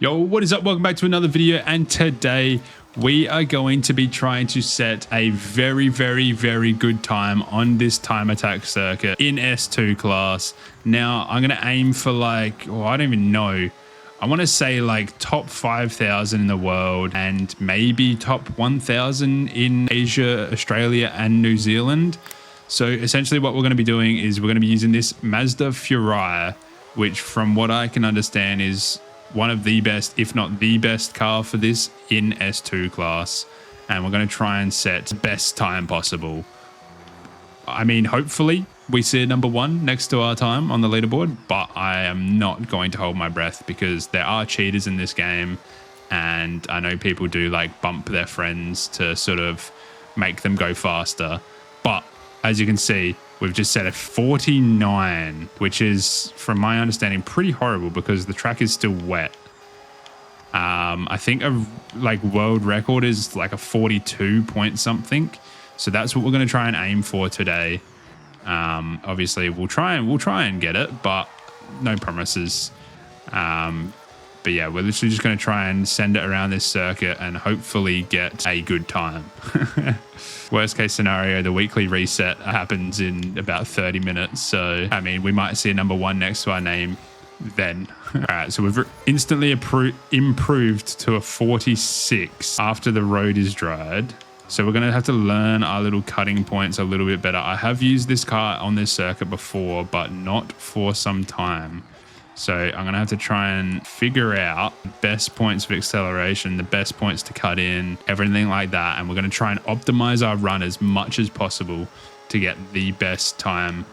Yo, what is up? Welcome back to another video, and today we are going to be trying to set a very good time on this time attack circuit in S2 class. Now, I'm going to aim for like, oh, I don't even know. I want to say like top 5,000 in the world and maybe top 1,000 in Asia, Australia, and New Zealand. So essentially what we're going to be doing is we're going to be using this Mazda Furai, which from what I can understand is one of the best, if not the best car for this in S2 class. And we're going to try and set the best time possible. I mean, hopefully we see a number one next to our time on the leaderboard, but I am not going to hold my breath because there are cheaters in this game. And I know people do like bump their friends to sort of make them go faster. But as you can see, we've just set a 49, which is, from my understanding, pretty horrible because the track is still wet. I think a like world record is like a 42 point something. So that's what we're going to try and aim for today. Obviously, we'll try and get it, but no promises. But yeah, we're literally just going to try and send it around this circuit and hopefully get a good time. Worst case scenario, the weekly reset happens in about 30 minutes. So, I mean, we might see a number one next to our name then. All right, so we've instantly improved to a 46 after the road is dried. So we're going to have to learn our little cutting points a little bit better. I have used this car on this circuit before, but not for some time. So I'm going to have to try and figure out the best points of acceleration, the best points to cut in, everything like that. And we're going to try and optimize our run as much as possible to get the best time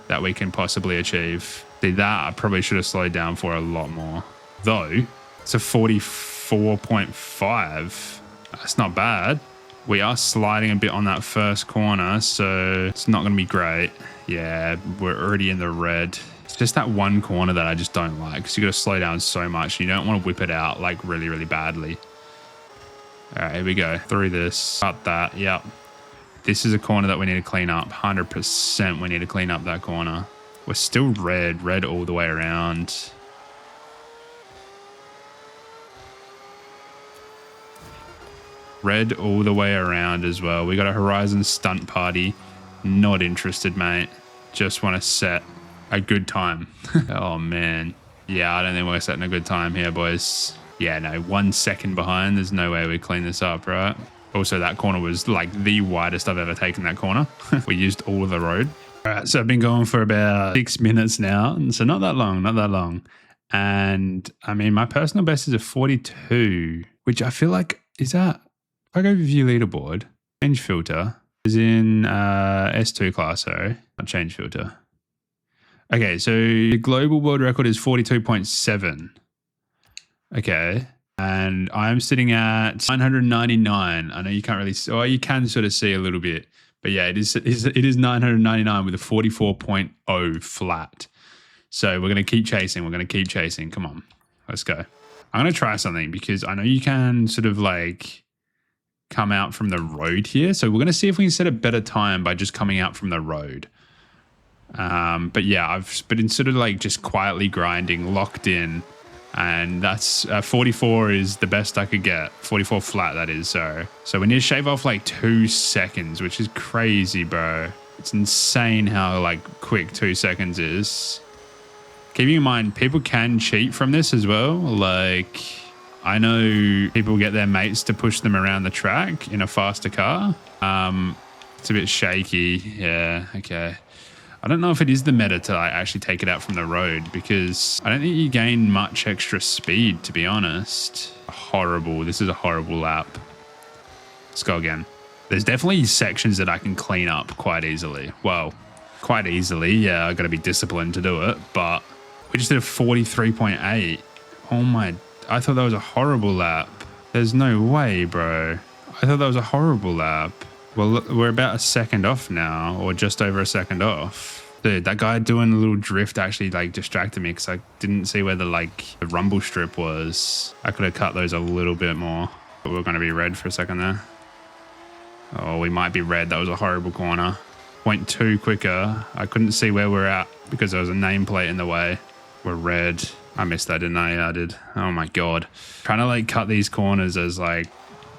that we can possibly achieve. See, that I probably should have slowed down for a lot more. Though, it's a 44.5. That's not bad. We are sliding a bit on that first corner, so it's not going to be great. Yeah, we're already in the red. It's just that one corner that I just don't like because you got to slow down so much. You don't want to whip it out like really badly. All right, here we go. Through this. Cut that. Yep. This is a corner that we need to clean up. 100% we need to clean up that corner. We're still red all the way around. Red all the way around as well. We got a Horizon stunt party. Not interested, mate. Just want to set a good time. Oh, man. Yeah, I don't think we're setting a good time here, boys. Yeah, no, 1 second behind. There's no way we clean this up, right? Also, that corner was like the widest I've ever taken that corner. We used all of the road. All right, so I've been going for about 6 minutes now. So not that long. And I mean, my personal best is a 42, which I feel like is that... If I go view leaderboard, change filter is in S2 class, sorry, not change filter. Okay, so the global world record is 42.7. Okay, and I'm sitting at 999. I know you can't really see, or you can sort of see a little bit, but yeah, it is 999 with a 44.0 flat. So we're going to keep chasing. Come on, let's go. I'm going to try something because I know you can sort of like come out from the road here. So we're going to see if we can set a better time by just coming out from the road. But yeah, I've been sort of like just quietly grinding, locked in, and that's 44 is the best I could get. 44 flat, that is. So we need to shave off like 2 seconds, which is crazy, bro. It's insane how like quick 2 seconds is. Keeping in mind, people can cheat from this as well. Like, I know people get their mates to push them around the track in a faster car. It's a bit shaky. Yeah, okay. I don't know if it is the meta to like actually take it out from the road because I don't think you gain much extra speed, to be honest. Horrible. This is a horrible lap. Let's go again. There's definitely sections that I can clean up quite easily. Well, quite easily. Yeah, I got to be disciplined to do it. But we just did a 43.8. Oh my... I thought that was a horrible lap. There's no way, bro. I thought that was a horrible lap. Well, look, we're about a second off now, or just over a second off. Dude, that guy doing a little drift actually like distracted me because I didn't see where the rumble strip was. I could have cut those a little bit more, but we're going to be red for a second there. Oh, we might be red. That was a horrible corner. 0.2 quicker. I couldn't see where we're at because there was a nameplate in the way. We're red. I missed that, didn't I? Yeah, I did. Oh my God. Trying to like cut these corners as like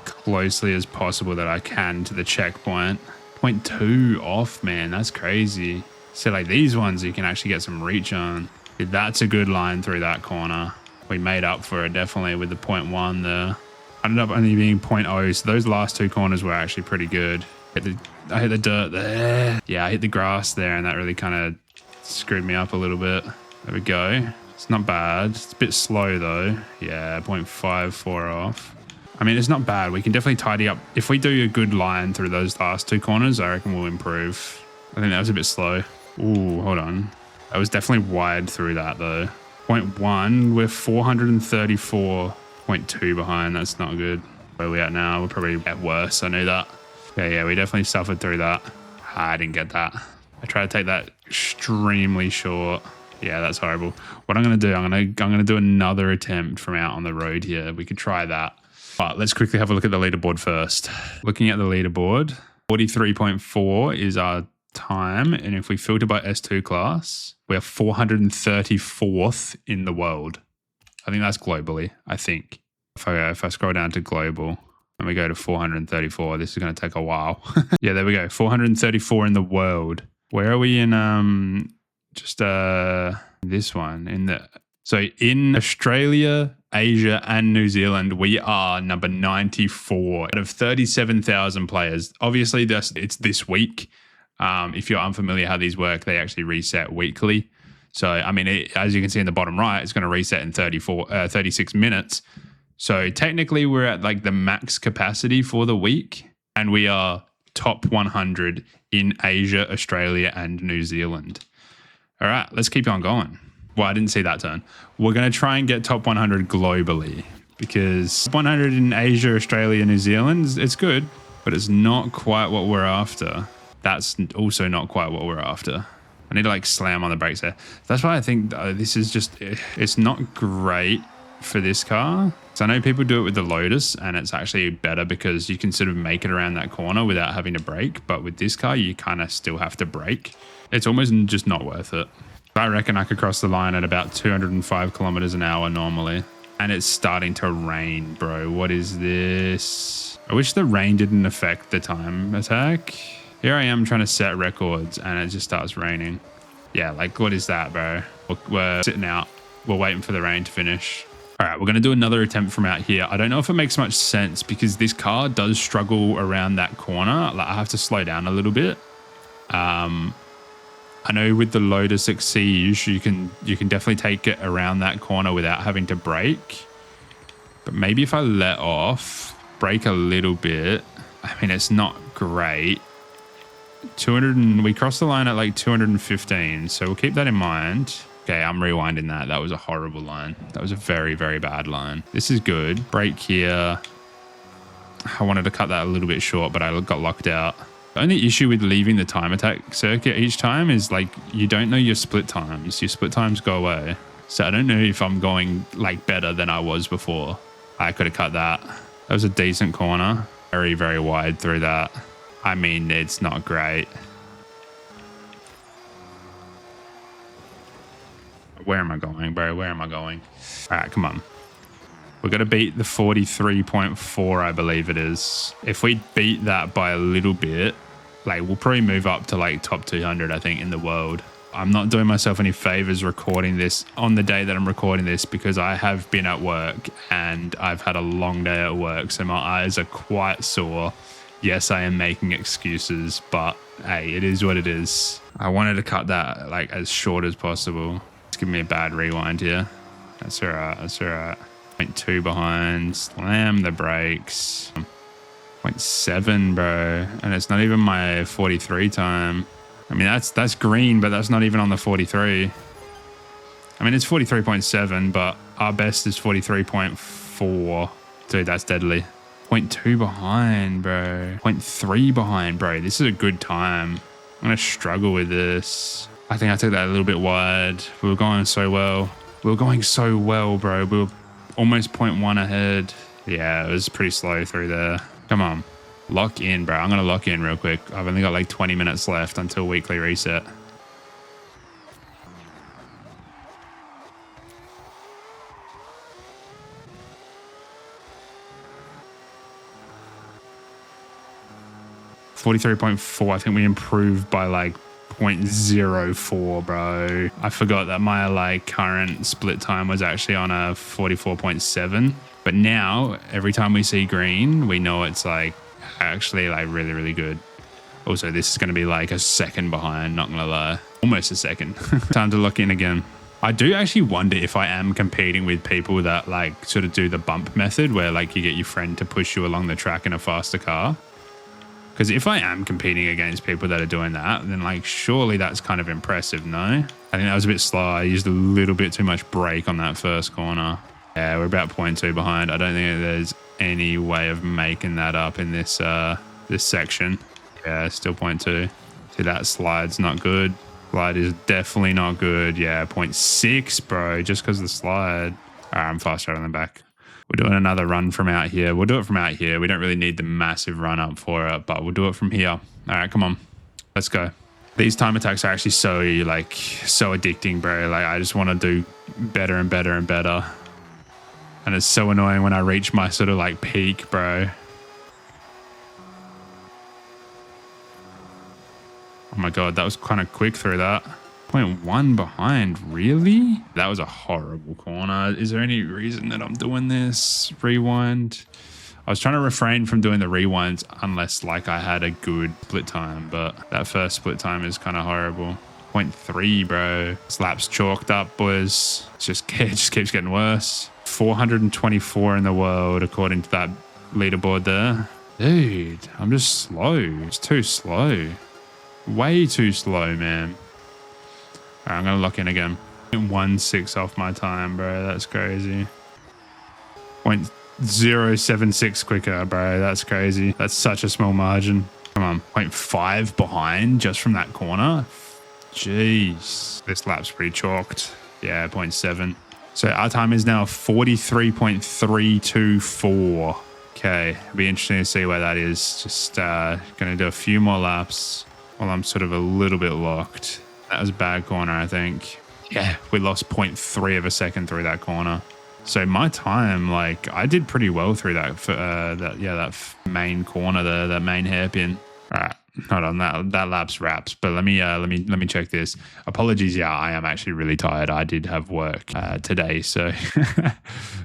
closely as possible that I can to the checkpoint. 0.2 off, man. That's crazy. So like these ones you can actually get some reach on. That's a good line through that corner. We made up for it definitely with the 0.1 there. I ended up only being 0.0, so those last two corners were actually pretty good. I hit the dirt there. Yeah, I hit the grass there, and that really kind of screwed me up a little bit. There we go. It's not bad. It's a bit slow though. Yeah, 0.54 off. I mean, it's not bad. We can definitely tidy up. If we do a good line through those last two corners, I reckon we'll improve. I think that was a bit slow. Ooh, hold on. That was definitely wide through that though. 0.1, we're 434.2 behind. That's not good. Where are we at now? We'll probably get worse. I knew that. Yeah, we definitely suffered through that. I didn't get that. I tried to take that extremely short. Yeah, that's horrible. What I'm going to do, I'm going to do another attempt from out on the road here. We could try that. But let's quickly have a look at the leaderboard first. Looking at the leaderboard, 43.4 is our time. And if we filter by S2 class, we are 434th in the world. I think that's globally, I think. If I scroll down to global and we go to 434, this is going to take a while. Yeah, there we go. 434 in the world. Where are we in this one? So in Australia, Asia, and New Zealand, we are number 94 out of 37,000 players. Obviously, it's this week. If you're unfamiliar how these work, they actually reset weekly. So, I mean, as you can see in the bottom right, it's going to reset in 36 minutes. So technically, we're at like the max capacity for the week, and we are top 100 in Asia, Australia, and New Zealand. All right, let's keep on going. Well, I didn't see that turn. We're going to try and get top 100 globally because 100 in Asia, Australia, New Zealand, it's good, but it's not quite what we're after. That's also not quite what we're after. I need to like slam on the brakes there. That's why I think this is just, it's not great for this car. So I know people do it with the Lotus and it's actually better because you can sort of make it around that corner without having to brake. But with this car, you kind of still have to brake. It's almost just not worth it. I reckon I could cross the line at about 205 kilometers an hour normally. And it's starting to rain, bro. What is this? I wish the rain didn't affect the time attack. Here I am trying to set records and it just starts raining. Yeah, like what is that, bro? We're sitting out. We're waiting for the rain to finish. All right, we're going to do another attempt from out here. I don't know if it makes much sense because this car does struggle around that corner. Like I have to slow down a little bit. I know with the Lotus Exige, you can definitely take it around that corner without having to brake. But maybe if I let off, brake a little bit. I mean, it's not great. We crossed the line at like 215, so we'll keep that in mind. Okay, I'm rewinding that. That was a horrible line. That was a very, very bad line. This is good. Brake here. I wanted to cut that a little bit short, but I got locked out. The only issue with leaving the time attack circuit each time is like you don't know your split times. Your split times go away. So I don't know if I'm going like better than I was before. I could have cut that. That was a decent corner. Very, very wide through that. I mean, it's not great. Where am I going, bro? Where am I going? All right, come on. We're going to beat the 43.4, I believe it is. If we beat that by a little bit, like we'll probably move up to like top 200, I think, in the world. I'm not doing myself any favors recording this on the day that I'm recording this because I have been at work and I've had a long day at work. So my eyes are quite sore. Yes, I am making excuses, but hey, it is what it is. I wanted to cut that like as short as possible. It's giving me a bad rewind here. That's all right. That's all right. 0.2 behind. Slam the brakes. 0.7, bro. And it's not even my 43 time. I mean, that's green, but that's not even on the 43. I mean, it's 43.7, but our best is 43.4. Dude, that's deadly. 0.2 behind, bro. 0.3 behind, bro. This is a good time. I'm going to struggle with this. I think I took that a little bit wide. We were going so well. We were going so well, bro. We were almost 0.1 ahead. Yeah, it was pretty slow through there. Come on. Lock in, bro. I'm going to lock in real quick. I've only got like 20 minutes left until weekly reset. 43.4. I think we improved by like 0.04, bro. I forgot that my like current split time was actually on a 44.7. But now every time we see green, we know it's like actually like really, really good. Also, this is going to be like a second behind, not gonna lie. Almost a second. Time to lock in again. I do actually wonder if I am competing with people that like sort of do the bump method where like you get your friend to push you along the track in a faster car. Because if I am competing against people that are doing that, then like surely that's kind of impressive, no? I think that was a bit slow. I used a little bit too much brake on that first corner. Yeah, we're about 0.2 behind. I don't think there's any way of making that up in this this section. Yeah, still 0.2. See, that slide's not good. Slide is definitely not good. Yeah, 0.6, bro, just because of the slide. All right, I'm faster out on the back. We're doing another run from out here. We'll do it from out here. We don't really need the massive run up for it, but we'll do it from here. All right, come on. Let's go. These time attacks are actually so addicting, bro. Like, I just want to do better and better and better. And it's so annoying when I reach my sort of like peak, bro. Oh my God, that was kind of quick through that. 0.1 behind, really? That was a horrible corner. Is there any reason that I'm doing this? Rewind. I was trying to refrain from doing the rewinds unless like I had a good split time, but that first split time is kind of horrible. 0.3, bro. This lap's chalked up, boys. It just keeps getting worse. 424 in the world, according to that leaderboard there. Dude, I'm just slow. It's too slow. Way too slow, man. All right, I'm going to lock in again. 0.16 off my time, bro. That's crazy. 0.076 quicker, bro. That's crazy. That's such a small margin. Come on. 0.5 behind just from that corner. Jeez. This lap's pretty chalked. Yeah, 0.7. So our time is now 43.324. Okay. It'll be interesting to see where that is. Just going to do a few more laps while I'm sort of a little bit locked. That was a bad corner, I think. Yeah, we lost 0.3 of a second through that corner. So my time, like, I did pretty well through that. That main corner there, that main hairpin. All right, hold on, that lap's wraps. But let me check this. Apologies, yeah, I am actually really tired. I did have work today, so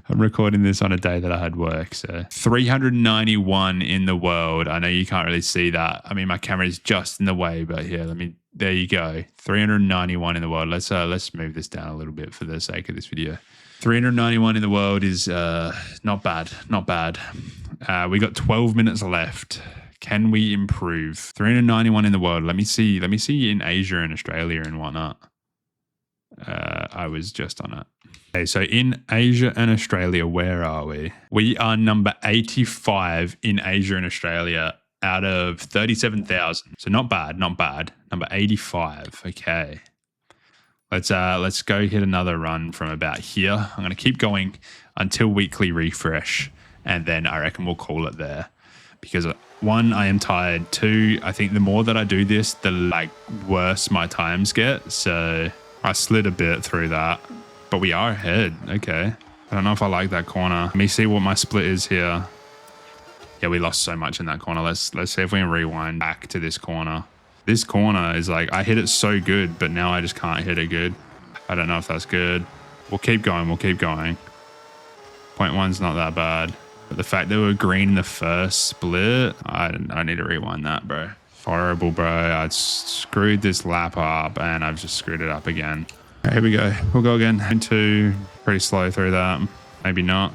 I'm recording this on a day that I had work. So 391 in the world. I know you can't really see that. I mean, my camera is just in the way, but here, there you go. 391 in the world. Let's move this down a little bit for the sake of this video. 391 in the world is not bad. Not bad. We got 12 minutes left. Can we improve? 391 in the world. Let me see in Asia and Australia and whatnot. I was just on it. Okay, so in Asia and Australia, where are we? We are number 85 in Asia and Australia out of 37,000. So not bad, not bad. Number 85. Okay. Let's go hit another run from about here. I'm going to keep going until weekly refresh, and then I reckon we'll call it there. Because one, I am tired. Two, I think the more that I do this, the like worse my times get. So I slid a bit through that, but we are ahead. Okay. I don't know if I like that corner. Let me see what my split is here. Yeah, we lost so much in that corner. Let's see if we can rewind back to this corner. This corner is like, I hit it so good, but now I just can't hit it good. I don't know if that's good. We'll keep going. We'll keep going. 0.1's not that bad. But the fact that we were green in the first split, I need to rewind that, bro. Horrible, bro. I screwed this lap up and I've just screwed it up again. Okay, here we go. We'll go again. Into pretty slow through that. Maybe not.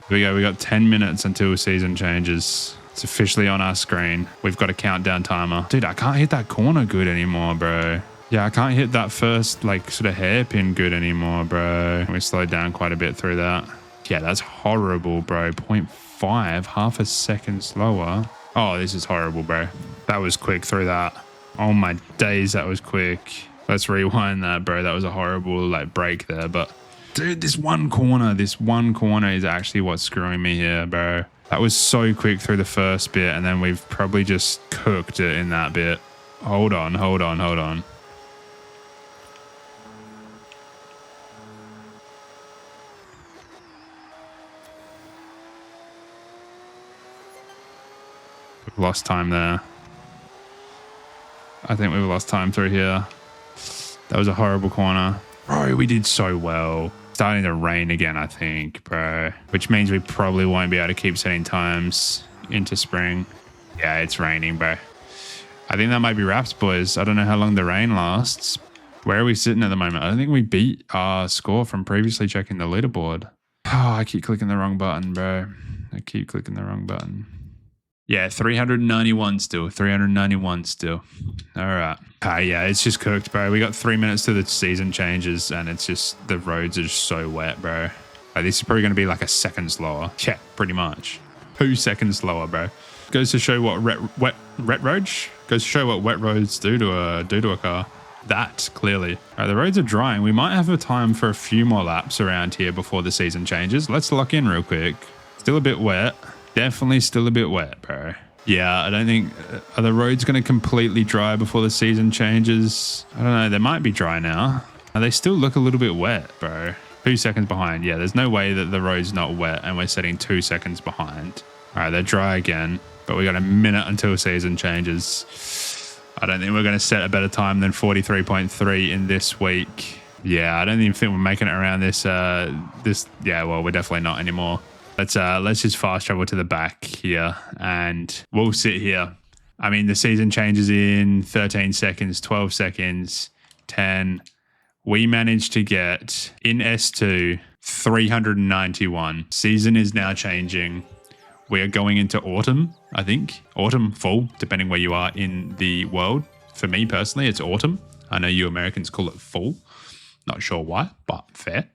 Here we go. We got 10 minutes until season changes. It's officially on our screen. We've got a countdown timer. Dude, I can't hit that corner good anymore, bro. Yeah, I can't hit that first, like, sort of hairpin good anymore, bro. We slowed down quite a bit through that. Yeah, that's horrible, bro. 0.5, half a second slower. Oh, this is horrible, bro. That was quick through that. Oh my days, that was quick. Let's rewind that, bro. That was a horrible, like, break there. But, dude, this one corner is actually what's screwing me here, bro. That was so quick through the first bit, and then we've probably just cooked it in that bit. Hold on. We've lost time there. I think we've lost time through here. That was a horrible corner. Bro, we did so well. Starting to rain again, I think, bro. Which means we probably won't be able to keep setting times into spring. Yeah, it's raining, bro. I think that might be wraps, boys. I don't know how long the rain lasts. Where are we sitting at the moment? I don't think we beat our score from previously checking the leaderboard. Oh, I keep clicking the wrong button, bro. I keep clicking the wrong button. Yeah, 391 still. 391 still. All right. Yeah, it's just cooked, bro. We got 3 minutes to the season changes, and it's just the roads are just so wet, bro. Like, this is probably going to be like a second slower. Yeah, pretty much. 2 seconds slower, bro. Goes to show what wet roads. Goes to show what wet roads do to a car. That clearly. The roads are drying. We might have a time for a few more laps around here before the season changes. Let's lock in real quick. Still a bit wet. Definitely still a bit wet, bro. Yeah, I don't think... Are the roads going to completely dry before the season changes? I don't know. They might be dry now. They still look a little bit wet, bro. 2 seconds behind. Yeah, there's no way that the road's not wet and we're setting 2 seconds behind. All right, they're dry again, but we got a minute until season changes. I don't think we're going to set a better time than 43.3 in this week. Yeah, I don't even think we're making it around this. Yeah, well, we're definitely not anymore. Let's just fast travel to the back here and we'll sit here. I mean, the season changes in 13 seconds, 12 seconds, 10. We managed to get in S2 391. Season is now changing. We are going into autumn, I think. Autumn, fall, depending where you are in the world. For me personally, it's autumn. I know you Americans call it fall. Not sure why, but fair.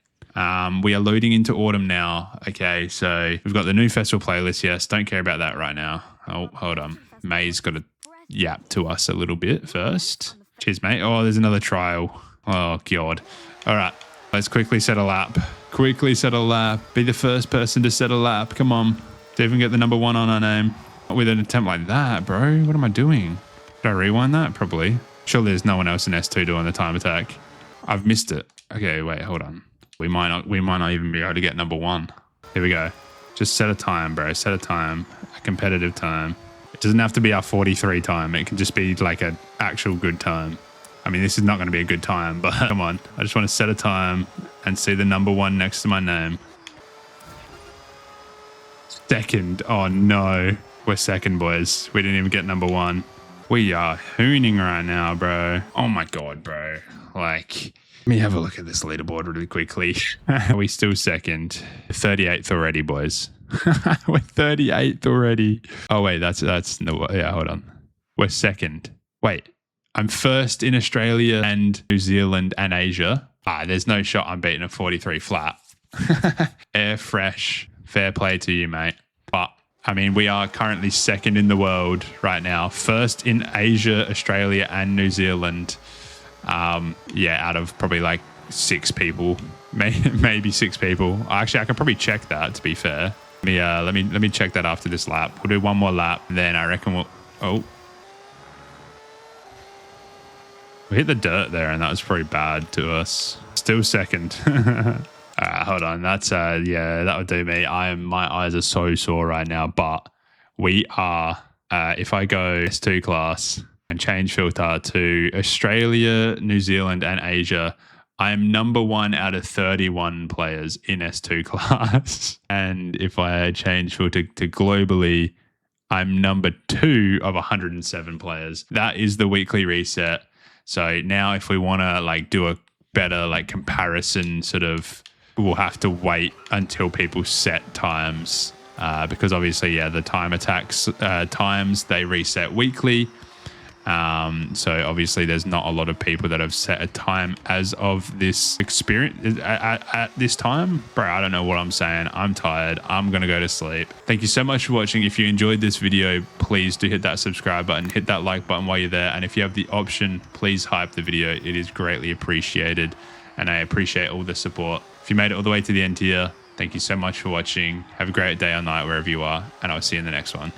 We are loading into autumn now. Okay, so we've got the new festival playlist. Yes, don't care about that right now. Oh, hold on. May's got to yap to us a little bit first. Cheers, mate. Oh, there's another trial. Oh, God. All right, let's quickly set a lap. Quickly set a lap. Be the first person to set a lap. Come on. To even get the number 1 on our name. With an attempt like that, bro. What am I doing? Did I rewind that? Probably. Surely there's no one else in S2 doing the time attack. I've missed it. Okay, wait, hold on. We might not even be able to get number 1. Here we go. Just set a time, bro. Set a time. A competitive time. It doesn't have to be our 43 time. It can just be like an actual good time. I mean, this is not going to be a good time, but come on. I just want to set a time and see the number 1 next to my name. Second. Oh, no. We're second, boys. We didn't even get number 1. We are hooning right now, bro. Oh, my God, bro. Like... Let me have a look at this leaderboard really quickly. Are we still second? 38th already, boys. We're 38th already. Oh, wait, that's no, yeah, hold on. We're second. Wait, I'm first in Australia and New Zealand and Asia. There's no shot I'm beating a 43 flat. Air fresh. Fair play to you, mate. But, I mean, we are currently second in the world right now. First in Asia, Australia and New Zealand. Yeah, out of probably like 6 people, maybe 6 people. Actually, I can probably check that, to be fair. Let me check that after this lap. We'll do one more lap, then I reckon we hit the dirt there, and that was pretty bad to us. Still second. Hold on, that's yeah, that would do me. My eyes are so sore right now, but we are. If I go S2 class and change filter to Australia, New Zealand, and Asia, I am number 1 out of 31 players in S2 class. And if I change filter to globally, I'm number 2 of 107 players. That is the weekly reset. So now if we want to like do a better like comparison sort of, we'll have to wait until people set times because obviously, yeah, the time attacks times, they reset weekly. So obviously there's not a lot of people that have set a time as of this experience at this time. Bro, I don't know what I'm saying. I'm tired. I'm going to go to sleep. Thank you so much for watching. If you enjoyed this video, please do hit that subscribe button, hit that like button while you're there. And if you have the option, please hype the video. It is greatly appreciated. And I appreciate all the support. If you made it all the way to the end here, thank you so much for watching. Have a great day or night wherever you are. And I'll see you in the next one.